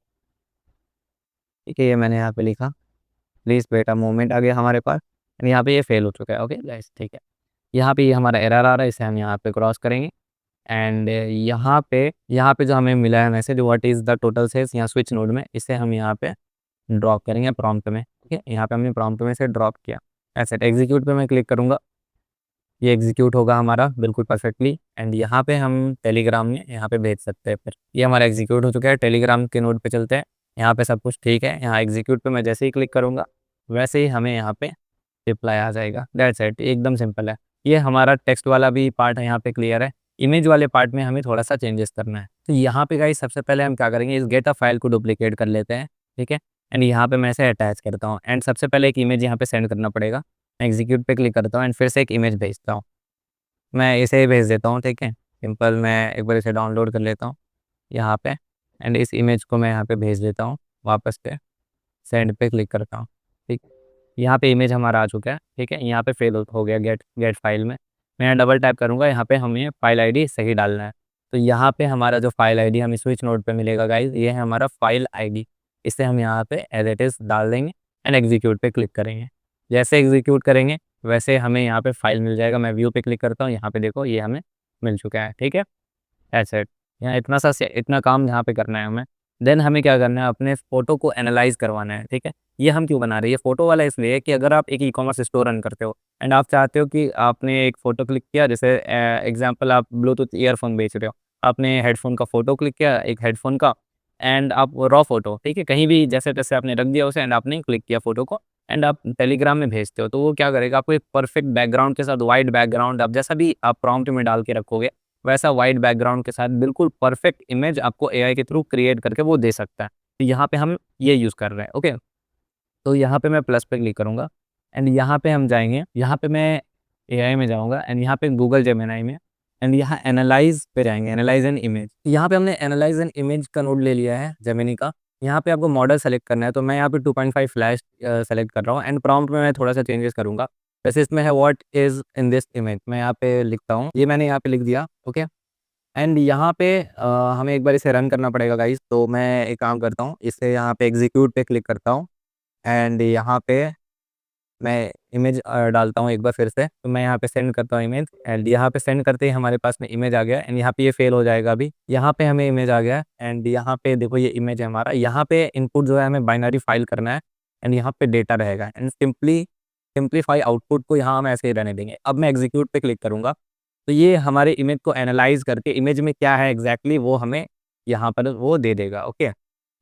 ठीक है। ये मैंने यहाँ पे लिखा, प्लीज़ वेट अ मोमेंट आ गया हमारे पास एंड यहाँ पे ये फेल हो चुका है, ओके गाइस, ठीक है। यहाँ पे ये हमारा एरर आ रहा है, इसे हम यहाँ पे क्रॉस करेंगे एंड यहाँ पे जो हमें मिला है message what is the total sales, यहाँ स्विच नोड में इसे हम यहाँ पे ड्रॉप करेंगे प्रॉम्प्ट में, ठीक है। यहाँ पे हमने प्रॉम्प्ट में से ड्रॉप किया, ऐसे एग्जीक्यूट पे मैं क्लिक करूँगा, ये एग्जीक्यूट होगा हमारा बिल्कुल परफेक्टली एंड यहाँ पे हम टेलीग्राम में यहाँ पे भेज सकते हैं। फिर ये हमारा एग्जीक्यूट हो चुका है। टेलीग्राम के नोड पे चलते हैं, यहाँ पे सब कुछ ठीक है। यहाँ एग्जीक्यूट पे मैं जैसे ही क्लिक करूँगा वैसे ही हमें यहाँ पे रिप्लाई आ जाएगा। दैट्स इट, एकदम सिंपल है। ये हमारा टेक्स्ट वाला भी पार्ट है यहाँ पे क्लियर है। इमेज वाले पार्ट में हमें थोड़ा सा चेंजेस करना है। तो यहाँ पे गाइस सबसे पहले हम क्या करेंगे, इस गेट अ फाइल को डुप्लीकेट कर लेते हैं, ठीक है। एंड यहाँ पे मैं इसे अटैच करता हूँ एंड सबसे पहले एक इमेज यहाँ पे सेंड करना पड़ेगा। एग्जीक्यूट पे क्लिक करता हूँ एंड फिर से एक इमेज भेजता हूँ, मैं इसे ही भेज देता हूँ, ठीक है। सिंपल मैं एक बार इसे डाउनलोड कर लेता हूँ यहाँ पे एंड इस इमेज को मैं यहाँ पे भेज देता हूँ वापस से, सेंड पे क्लिक करता हूँ, ठीक। यहाँ पे इमेज हमारा आ चुका है, ठीक है। यहाँ पे फेल हो गया गेट गेट फाइल में। मैं यहाँ डबल टैप करूँगा, यहाँ पे हमें फाइल आईडी सही डालना है। तो यहाँ पे हमारा जो फाइल आईडी हमें स्विच नोड पे मिलेगा गाइज, ये है हमारा फाइल आईडी। इसे हम यहाँ पे एज इट इज़ डाल देंगे एंड एग्जीक्यूट पे क्लिक करेंगे। जैसे एग्जीक्यूट करेंगे वैसे हमें यहाँ पे फाइल मिल जाएगा। मैं व्यू पे क्लिक करता हूँ, यहाँ पे देखो ये हमें मिल चुका है, ठीक है। ऐसे यहाँ इतना काम यहाँ पे करना है हमें। देन हमें क्या करना है, अपने फ़ोटो को एनालाइज़ करवाना है, ठीक है। ये हम क्यों बना रहे हैं, ये फ़ोटो वाला इसलिए कि अगर आप एक ई कॉमर्स स्टोर रन करते हो एंड आप चाहते हो कि आपने एक फ़ोटो क्लिक किया, जैसे एग्जांपल आप ब्लूटूथ ईयरफ़ोन बेच रहे हो, आपने हेडफ़ोन का फ़ोटो क्लिक किया, एक हेडफ़ोन का, एंड आप रॉ फोटो, ठीक है, कहीं भी जैसे तैसे आपने रख दिया उसे एंड आपने क्लिक किया फोटो को एंड आप टेलीग्राम में भेजते हो, तो वो क्या करेगा, आपको एक परफेक्ट बैकग्राउंड के साथ, वाइट बैकग्राउंड, आप जैसा भी आप प्रॉम्प्ट में डाल के रखोगे वैसा वाइट बैकग्राउंड के साथ बिल्कुल परफेक्ट इमेज आपको एआई के थ्रू क्रिएट करके वो दे सकता है। तो यहाँ पे हम ये यूज़ कर रहे हैं, ओके। तो यहाँ पे मैं प्लस पे क्लिक करूँगा एंड यहाँ पे हम जाएँगे, यहाँ पे मैं एआई में जाऊँगा एंड यहाँ पे गूगल जेमिनी में एंड यहाँ एनालाइज़ पे जाएँगे, एनालाइज़ एन इमेज। यहाँ पे हमने एनालाइज़ एन इमेज का नोड ले लिया है जेमिनी का। यहाँ पे आपको मॉडल सेलेक्ट करना है, तो मैं यहाँ पे 2.5 फ्लैश सेलेक्ट कर रहा हूँ एंड प्रॉम्प्ट में मैं थोड़ा-सा चेंजेस करूँगा। वैसे इसमें है what is in this image, मैं यहाँ पे लिखता हूँ, ये मैंने यहाँ पे लिख दिया, ओके। एंड यहाँ पे हमें एक बार इसे रन करना पड़ेगा गाइज़, तो मैं एक काम करता हूँ, इसे यहाँ पे एग्ज़ीक्यूट पे क्लिक करता हूँ एंड यहाँ पे मैं इमेज डालता हूँ एक बार फिर से, तो मैं यहाँ पे सेंड करता हूँ इमेज एंड यहाँ पे सेंड करते ही हमारे पास में इमेज आ गया एंड यहाँ पे ये फेल हो जाएगा अभी। यहाँ पे हमें इमेज आ गया एंड यहाँ पे देखो ये इमेज है हमारा। यहाँ पे इनपुट जो है हमें बाइनरी फाइल करना है एंड यहाँ पे डेटा रहेगा एंड सिंपलीफाई आउटपुट को यहाँ हम ऐसे ही रहने देंगे। अब मैं एग्जीक्यूट पे क्लिक करूँगा, तो ये हमारे इमेज को एनालाइज़ करके इमेज में क्या है एग्ज़ैक्टली वो हमें यहाँ पर वो दे देगा, ओके।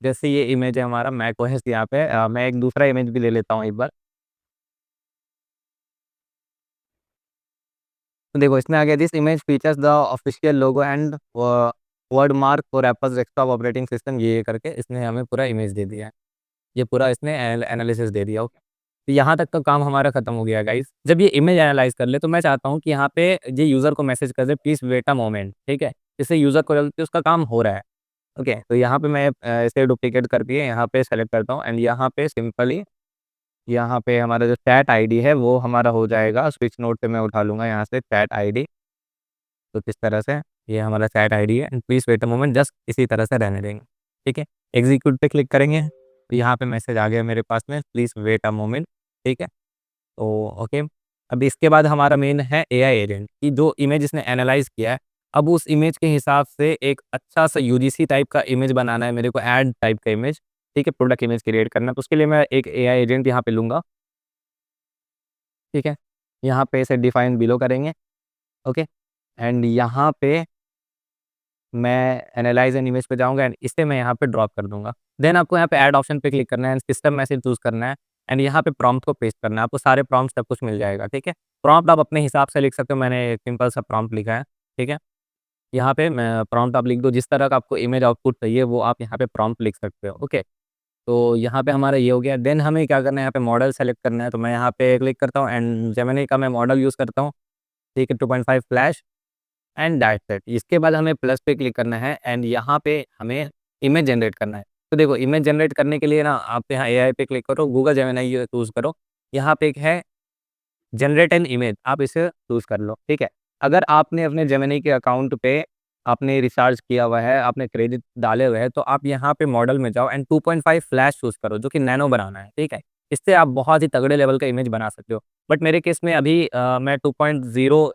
जैसे ये इमेज है हमारा मैकओएस, यहाँ पे मैं एक दूसरा इमेज भी ले लेता हूँ एक बार। तो देखो इसमें आ गया, this image features the official logo and word mark for Apple desktop operating system, ये करके इसने हमें पूरा इमेज दे दिया है। ये पूरा इसने एनालिसिस दे दिया, ओके। तो यहाँ तक तो काम हमारा खत्म हो गया गाइस। जब ये इमेज एनालाइज़ कर ले तो मैं चाहता हूँ कि यहाँ पे ये यूज़र को मैसेज कर दे प्लीज़ वेट अ मोमेंट, ठीक है? इससे यूज़र को लगता है उसका काम हो रहा है, ओके। तो यहाँ पे मैं इसे डुप्लीकेट करके यहाँ पे सेलेक्ट करता हूँ एंड यहाँ पे सिंपली यहाँ पे हमारा जो चैट आईडी है वो हमारा हो जाएगा, स्विच नोट पे मैं उठा लूँगा यहाँ से चैट आईडी। तो किस तरह से, ये हमारा चैट आईडी है and please wait a moment, just इसी तरह से रहने देंगे, ठीक है। एग्जीक्यूट पे क्लिक करेंगे, तो यहाँ पे मैसेज आ गया मेरे पास में प्लीज़ वेट अ मोमेंट, ठीक है। तो ओके, अब इसके बाद हमारा मेन है एआई एजेंट कि जो इमेज इसने एनालाइज़ किया है, अब उस इमेज के हिसाब से एक अच्छा-सा यूजीसी टाइप का इमेज बनाना है मेरे को, एड टाइप का इमेज, ठीक है, प्रोडक्ट इमेज क्रिएट करना है। तो उसके लिए मैं एक एआई एजेंट यहाँ पे लूँगा, ठीक है। यहाँ पे इसे डिफाइन बिलो करेंगे, ओके। एंड यहाँ पे मैं एनालाइज़ एन इमेज पे जाऊँगा एंड इसे मैं यहाँ पे ड्रॉप कर दूँगा। देन आपको यहाँ पे ऐड ऑप्शन पे क्लिक करना है एंड सिस्टम मैसेज चूज़ करना है एंड यहाँ पे प्रॉम्प्ट को पेस्ट करना है। आपको सारे प्रॉम्प्ट सब कुछ मिल जाएगा, ठीक है। प्रॉम्प्ट आप अपने हिसाब से लिख सकते हो, मैंने एक सिंपल सा प्रॉम्प्ट लिखा है, ठीक है। यहाँ पे मैं प्रॉम्प्ट आप लिख दो, जिस तरह का आपको इमेज आउटपुट चाहिए वो आप यहाँ पे प्रॉम्प्ट लिख सकते हो, ओके। तो यहाँ पे हमारा ये हो गया। देन हमें क्या करना है, यहाँ पे मॉडल सेलेक्ट करना है, तो मैं यहाँ पे क्लिक करता हूँ एंड जेमिनी का मैं मॉडल यूज़ करता हूँ, ठीक है, 2.5 फ्लैश एंड दैट्स इट। इसके बाद हमें प्लस पे क्लिक करना है एंड यहाँ पे हमें इमेज जनरेट करना है। तो देखो इमेज जनरेट करने के लिए ना आप यहाँ एआई पे क्लिक करो, गूगल जेमिनी ये चूज़ करो। यहाँ पे एक है जनरेट एन इमेज, आप इसे चूज़ कर लो, ठीक है। अगर आपने अपने जेमिनी के अकाउंट पे आपने रिचार्ज किया हुआ है, आपने क्रेडिट डाले हुए हैं, तो आप यहाँ पे मॉडल में जाओ एंड 2.5 फ्लैश चूज़ करो जो कि नैनो बनाना है, ठीक है। इससे आप बहुत ही तगड़े लेवल का इमेज बना सकते हो। बट मेरे केस में अभी मैं 2.0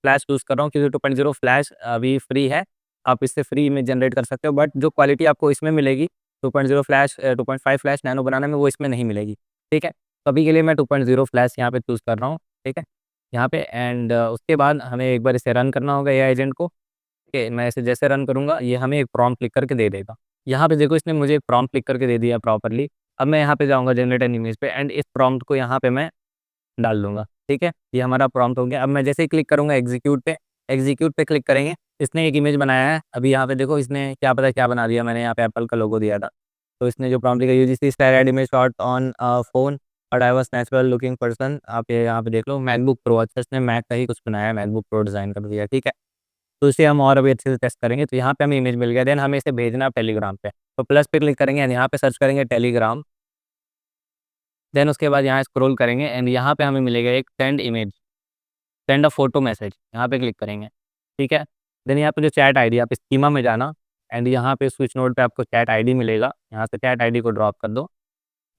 फ्लैश चूज़ कर रहा हूँ क्योंकि 2.0 फ्लैश अभी फ्री है। आप इससे फ्री इमेज जनरेट कर सकते हो, बट जो क्वालिटी आपको इसमें मिलेगी 2.0 फ्लैश 2.5 फ्लैश नैनो बनाने में, वो इसमें नहीं मिलेगी, ठीक है। तो अभी के लिए मैं 2.0 फ्लैश यहाँ पे चूज़ कर रहा हूँ, ठीक है, यहाँ पे एंड उसके बाद हमें एक बार इसे रन करना होगा एआई एजेंट को, ठीक है। मैं इसे जैसे रन करूँगा ये हमें एक प्रॉम्प्ट लिख करके दे देगा। यहाँ पे देखो इसने मुझे एक प्रॉम्प्ट लिख करके दे दिया प्रॉपर्ली। अब मैं यहाँ पे जाऊँगा जनरेट एन इमेज पे एंड इस प्रॉम्प्ट को यहाँ पे मैं डाल दूँगा, ठीक है। ये हमारा प्रॉम्प्ट हो गया। अब मैं जैसे ही क्लिक करूँगा एग्जीक्यूट पे क्लिक करेंगे, इसने एक इमेज बनाया है। अभी यहाँ पे देखो इसने क्या पता क्या बना दिया, मैंने यहाँ पे एप्पल का लोगो दिया था। तो इसने जो प्रॉम्प्ट लिखा UGC style image shot on phone but I was natural looking person, आप ये यहाँ पे देख लो मैकबुक प्रो, अच्छा इसने मैक का ही कुछ बनाया है, मैकबुक प्रो डिज़ाइन कर दिया, ठीक है। तो इसे हम और अभी अच्छे से टेस्ट करेंगे। तो यहाँ पे हमें इमेज मिल गया, देन हमें इसे भेजना है टेलीग्राम पे। तो प्लस पे क्लिक करेंगे एंड यहाँ पे सर्च करेंगे टेलीग्राम। देन उसके बाद यहाँ स्क्रॉल करेंगे एंड यहाँ पे हमें मिलेगा एक send image, send a photo message, यहाँ पे क्लिक करेंगे, ठीक है। देन यहाँ पे जो चैट आईडी, आप स्कीमा में जाना एंड यहाँ पे स्विच नोड पे आपको चैट आईडी मिलेगा, यहाँ से चैट आईडी को ड्रॉप कर दो,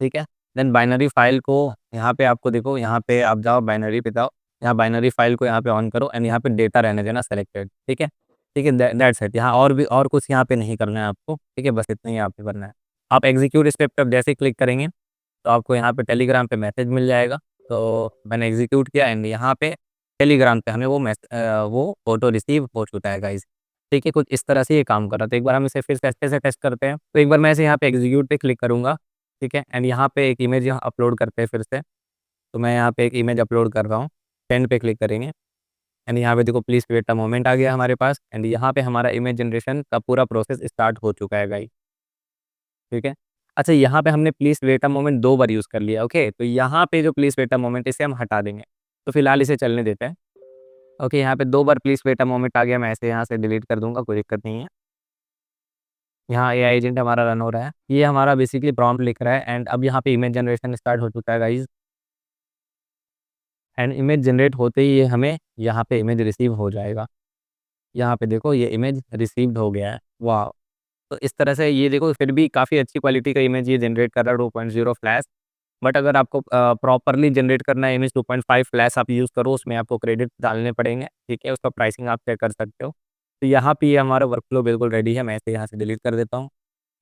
ठीक है। देन बाइनरी फाइल को यहाँ पे आपको देखो, यहाँ पे आप जाओ बाइनरी पे जाओ, यहाँ बाइनरी फाइल को यहाँ पे ऑन करो एंड यहाँ पे डेटा रहने देना सेलेक्टेड, ठीक है। ठीक है, दैट्स इट। यहाँ और भी और कुछ यहाँ पे नहीं करना है आपको, ठीक है, बस इतना ही यहाँ पे करना है। आप एग्जीक्यूट स्टेप पे जैसे ही क्लिक करेंगे तो आपको यहाँ पे टेलीग्राम पे मैसेज मिल जाएगा। तो मैंने एग्जीक्यूट किया एंड यहाँ पे टेलीग्राम पे हमें वो फ़ोटो रिसीव हो चुका है गाइज़। ठीक है, कुछ इस तरह से ये काम कर रहा है। तो एक बार हम इसे फिर से अच्छे से टेस्ट करते हैं। तो एक बार मैं इसे यहाँ पे एग्ज़ीक्यूट पे क्लिक करूँगा, ठीक है? एंड यहाँ पे एक इमेज यहाँ अपलोड करते हैं फिर से। तो मैं यहाँ पे एक इमेज अपलोड कर रहा हूँ, सेंड पे क्लिक करेंगे एंड यहाँ पे देखो प्लीज़ वेट अ मोमेंट आ गया हमारे पास एंड यहाँ पे हमारा इमेज जनरेशन का पूरा प्रोसेस स्टार्ट हो चुका है गाइस, ठीक है? अच्छा यहाँ पे हमने प्लीज़ वेट अ मोमेंट 2 बार यूज़ कर लिया, ओके? तो यहाँ पे जो प्लीज़ वेट अ मोमेंट इसे हम हटा देंगे। तो फिलहाल इसे चलने देते हैं। ओके, यहाँ पे 2 बार प्लीज़ वेट अ मोमेंट आ गया, मैं इसे यहाँ से डिलीट कर दूँगा, कोई दिक्कत नहीं है। यहाँ एआई एजेंट हमारा रन हो रहा है। ये हमारा बेसिकली प्रॉम्प्ट लिख रहा है एंड अब यहाँ पे इमेज जनरेशन स्टार्ट हो चुका है गाइज़ एंड इमेज जनरेट होते ही ये हमें यहाँ पे इमेज रिसीव हो जाएगा। यहाँ पे देखो ये इमेज रिसीव्ड हो गया है। वाह! तो इस तरह से ये देखो फिर भी काफ़ी अच्छी क्वालिटी का इमेज ये जनरेट कर रहा है 2.0 फ्लैश। बट अगर आपको प्रॉपर्ली जनरेट करना है इमेज 2.5 फ्लैश आप यूज़ करो, उसमें आपको क्रेडिट डालने पड़ेंगे, ठीक है? उसका प्राइसिंग आप चेक कर सकते हो। तो यहाँ पे ये हमारा वर्कफ़्लो बिल्कुल रेडी है, मैं इसे यहाँ से डिलीट कर देता हूँ,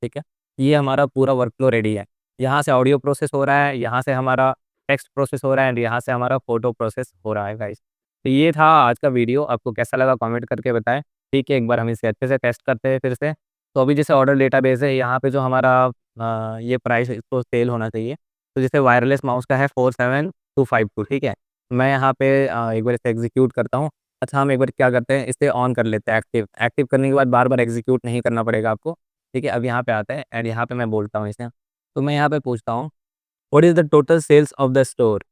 ठीक है? ये हमारा पूरा वर्कफ़्लो रेडी है। यहाँ से ऑडियो प्रोसेस हो रहा है, यहाँ से हमारा टेक्स्ट प्रोसेस हो रहा है एंड यहाँ से हमारा फ़ोटो प्रोसेस हो रहा है गाइस। तो ये था आज का वीडियो, आपको कैसा लगा कमेंट करके बताएँ, ठीक है? एक बार हम इसे अच्छे से टेस्ट करते हैं फिर से। तो अभी जैसे ऑर्डर डेटाबेस है, यहाँ पे जो हमारा ये प्राइस इसको सेल होना चाहिए। तो जैसे वायरलेस माउस का है 47252 ठीक है? मैं यहाँ पे एक बार इसे एग्ज़ीक्यूट करता हूँ। अच्छा हम एक बार क्या करते हैं इसे ऑन कर लेते हैं एक्टिव। एक्टिव करने के बाद बार-बार एग्ज़ीक्यूट नहीं करना पड़ेगा आपको, ठीक है? अब यहाँ पे आते हैं एंड यहाँ पे मैं बोलता हूँ इसे। तो मैं यहाँ पे पूछता हूँ, what is the total sales of the store?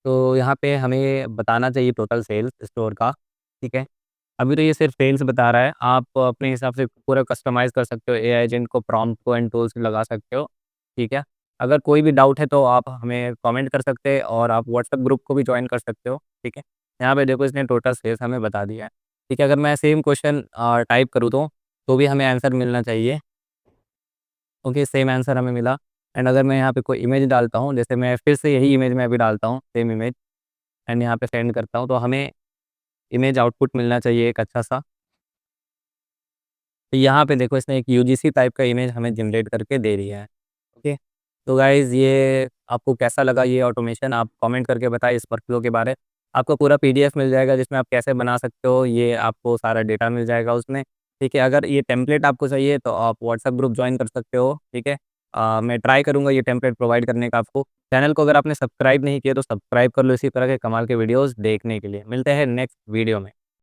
तो यहाँ पे हमें बताना चाहिए टोटल सेल्स स्टोर का, ठीक है? अभी तो ये सिर्फ़ सेल्स बता रहा है, आप अपने हिसाब से पूरा कस्टमाइज़ कर सकते हो, एआई एजेंट को प्रॉम्प्ट को एंड टूल्स लगा सकते हो, ठीक है? अगर कोई भी डाउट है तो आप हमें कमेंट कर सकते हैं और आप व्हाट्सएप ग्रुप को भी जॉइन कर सकते हो, ठीक है? यहाँ पे देखो इसने टोटल सेल्स हमें बता दिया है, ठीक है? अगर मैं सेम क्वेश्चन टाइप करूँ तो भी हमें आंसर मिलना चाहिए, ओके सेम आंसर हमें मिला एंड अगर मैं यहाँ पे कोई इमेज डालता हूँ, जैसे मैं फिर से यही इमेज मैं अभी डालता हूँ, सेम इमेज एंड यहाँ पे सेंड करता हूँ, तो हमें इमेज आउटपुट मिलना चाहिए एक अच्छा-सा। तो यहाँ पे देखो इसने एक यूजीसी टाइप का इमेज हमें जनरेट करके दे दिया है। ओके। तो गाइज़ ये आपको कैसा लगा ये ऑटोमेशन आप कमेंट करके बताएँ इस वर्कफ़्लो के बारे। आपको पूरा पीडीएफ मिल जाएगा जिसमें आप कैसे बना सकते हो, ये आपको सारा डेटा मिल जाएगा उसमें, ठीक है। अगर ये टेम्पलेट आपको चाहिए तो आप व्हाट्सएप ग्रुप जॉइन कर सकते हो, ठीक है। मैं ट्राई करूँगा ये टेम्पलेट प्रोवाइड करने का आपको। चैनल को अगर आपने सब्सक्राइब नहीं किया तो सब्सक्राइब कर लो इसी तरह के कमाल के वीडियोज़ देखने के लिए। मिलते हैं नेक्स्ट वीडियो में।